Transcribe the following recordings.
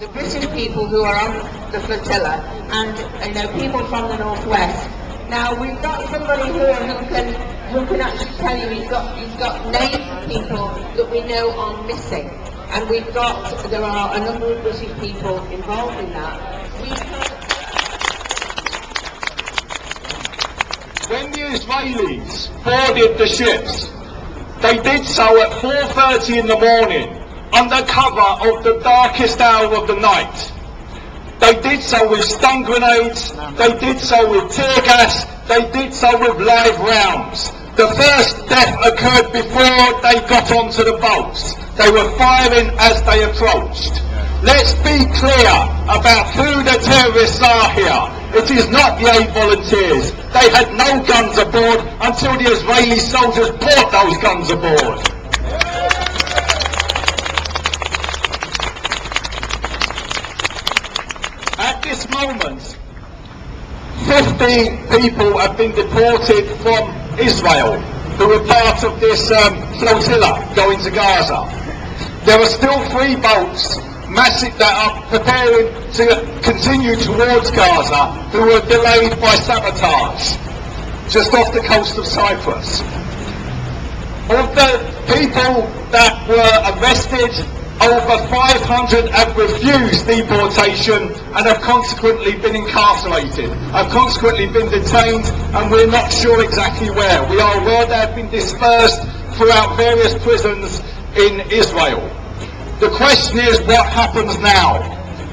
the British people who are on the flotilla, and people from the northwest. Now we've got somebody here who can actually tell you he's got names of people that we know are missing, and there are a number of British people involved in that. When the Israelis boarded the ships, they did so at 4:30 in the morning, under cover of the darkest hour of the night. They did so with stun grenades, they did so with tear gas, they did so with live rounds. The first death occurred before they got onto the boats. They were firing as they approached. Let's be clear about who the terrorists are here. It is not the 8 volunteers. They had no guns aboard until the Israeli soldiers brought those guns aboard. At this moment, 50 people have been deported from Israel who were part of this flotilla going to Gaza. There are still 3 boats that are preparing to continue towards Gaza, who were delayed by sabotage just off the coast of Cyprus. Of the people that were arrested, over 500 have refused deportation and have consequently been incarcerated, have consequently been detained, and we're not sure exactly where. We are aware they have been dispersed throughout various prisons in Israel. The question is, what happens now?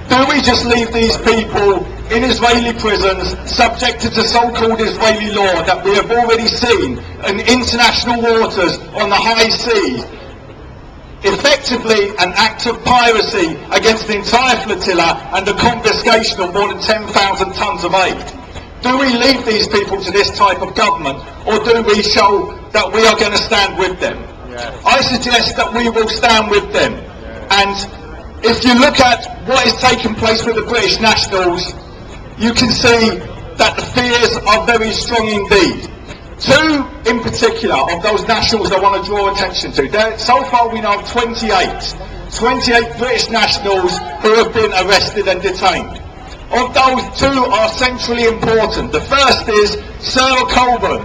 Do we just leave these people in Israeli prisons, subjected to so-called Israeli law that we have already seen in international waters on the high seas, effectively an act of piracy against the entire flotilla and the confiscation of more than 10,000 tons of aid? Do we leave these people to this type of government, or do we show that we are going to stand with them? Yes. I suggest that we will stand with them. And if you look at what is taking place with the British nationals, you can see that the fears are very strong indeed. 2 in particular of those nationals I want to draw attention to. So far we know of 28 British nationals who have been arrested and detained. Of those, 2 are centrally important. The first is Searle,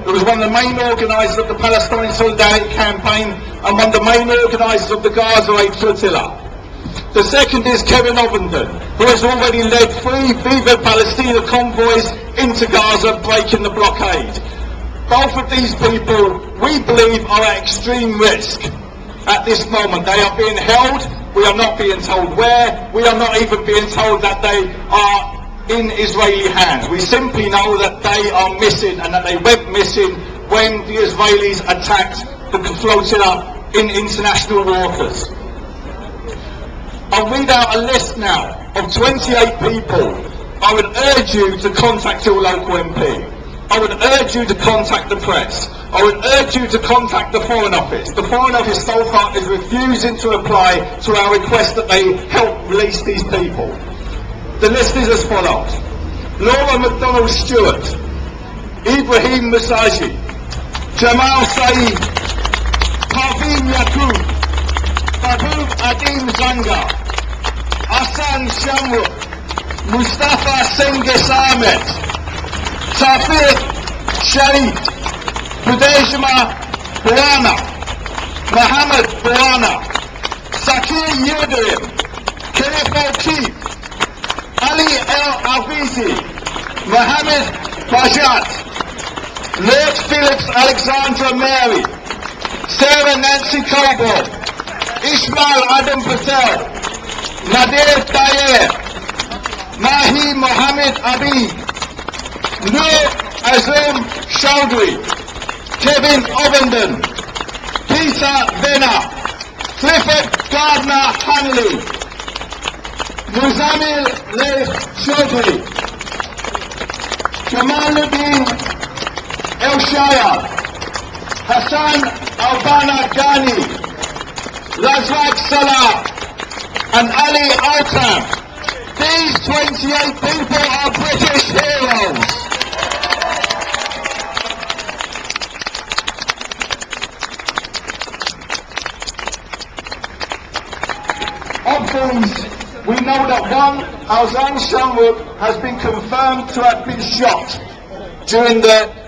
who was one of the main organisers of the Palestinian Solidarity Campaign and one of the main organisers of the Gaza Aid Flotilla. The second is Kevin Ovenden, who has already led 3 Viva Palestina convoys into Gaza, breaking the blockade. Both of these people, we believe, are at extreme risk at this moment. They are being held. We are not being told where. We are not even being told that they are in Israeli hands. We simply know that they are missing and that they went missing when the Israelis attacked the flotilla in international waters. I'll read out a list now of 28 people. I would urge you to contact your local MP. I would urge you to contact the press. I would urge you to contact the Foreign Office. The Foreign Office so far is refusing to reply to our request that they help release these people. The list is as follows: Laura McDonald Stewart, Ibrahim Musaji, Jamal Saeed, Parveen Yaqub, Fahud Adim Zanga, Hassan Shamruk, Mustafa Senghis Ahmed, Tafir Sharif, Budejma Buana, Mohammed Buana, Sakir Yildirim, Khalif O'Keefe, Ali El Avizi, Mohammed Bajat, Lord Phillips Alexandra Mary, Sarah Nancy Coburn, Ismail Adam Patel, Nadir Tayer, Mahi Mohammed Abid, Nur Azim Chaudhry, Kevin Ovenden, Peter Venner, Clifford Gardner Hanley, Muzamil Leif Chaudhry, Jamaluddin El Shaya, Hassan Albana Ghani, Lazrak Salah, and Ali Altam. These 28 people are British heroes. Of these we know that one, Al-Zan Shamrook, has been confirmed to have been shot during the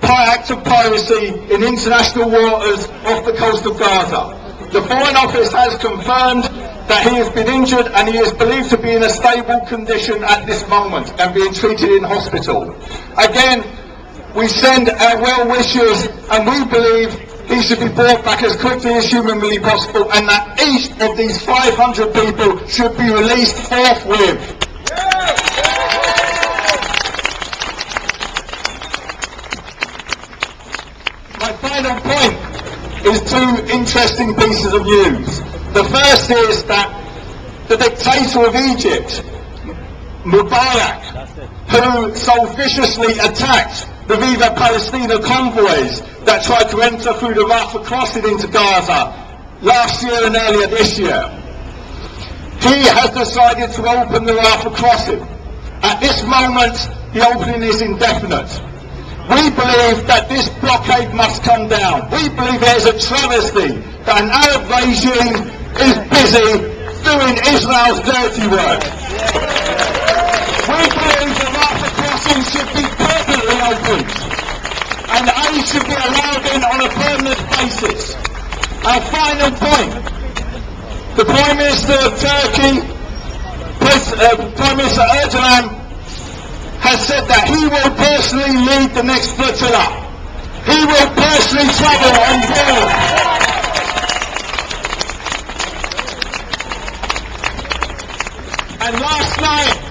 act of piracy in international waters off the coast of Gaza. The Foreign Office has confirmed that he has been injured and he is believed to be in a stable condition at this moment and being treated in hospital. Again, we send our well wishes and we believe he should be brought back as quickly as humanly possible and that each of these 500 people should be released forthwith. My final point is two interesting pieces of news. The first is that the dictator of Egypt, Mubarak, who so viciously attacked the Viva Palestina convoys that tried to enter through the Rafah crossing into Gaza last year and earlier this year, he has decided to open the Rafah crossing. At this moment, the opening is indefinite. We believe that this blockade must come down. We believe it is a travesty that an Arab regime is busy doing Israel's dirty work. We believe the Rafah crossing should be permanently opened and aid should be allowed in on a permanent basis. Our final point, the Prime Minister of Turkey, Prime Minister Erdogan, has said that he will personally lead the next flotilla. He will personally travel on board. And last night,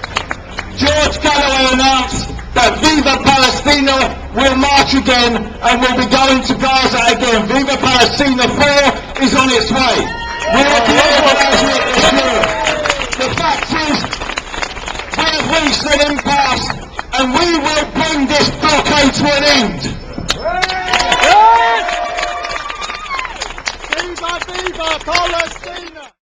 George Galloway announced that Viva Palestina will march again and will be going to Gaza again. Viva Palestina 4 is on its way. We will be organising it this year. The fact is, we have reached an impasse and we will bring this blockade to an end. Viva, viva Palestina!